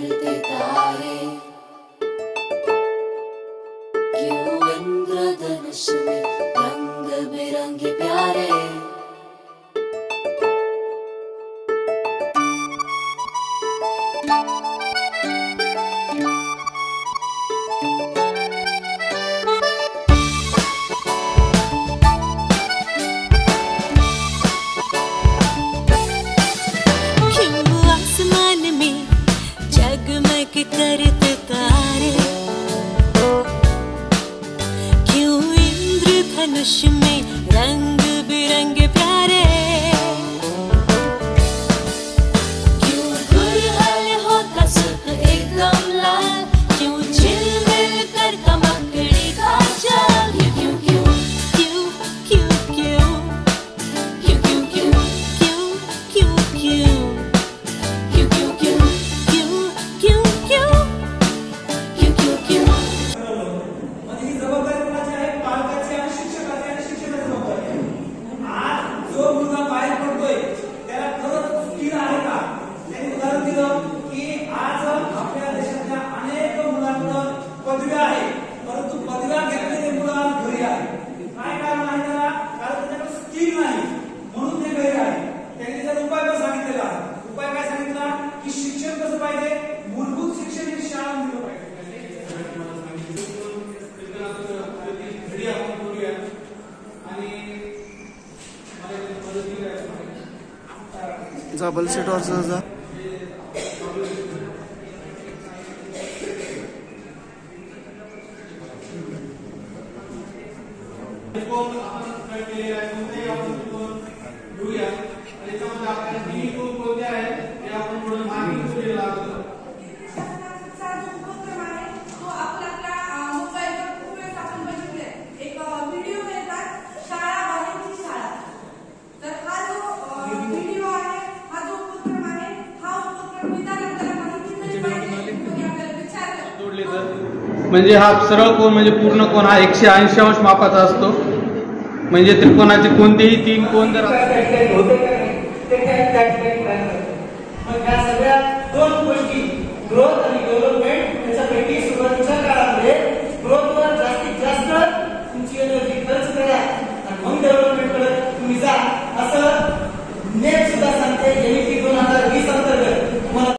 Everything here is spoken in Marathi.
करते तारे, क्यों इंद्रधनुष में रंग बिरंगे प्यारे। जगमग करते तारे, क्यों इंद्रधनुष में रंग बिरंगे प्यारे। क्यों गुलहल होता सुख एकदम लाल, क्यों झिलमिल कर कमकड़ी का जाल। क्यों क्यों क्यों क्यों क्यों क्यों क्यों क्यों क्यों क्यों डबल सीट और सहजा म्हणजे हा सरळ कोन म्हणजे पूर्ण कोन हा 180 अंश मापाचा असतो। म्हणजे त्रिकोणाचे कोणतेही 3 कोन जर सगळ्या 2 गोष्टी ग्रोथ आणि डेव्हलपमेंट याच्यापैकी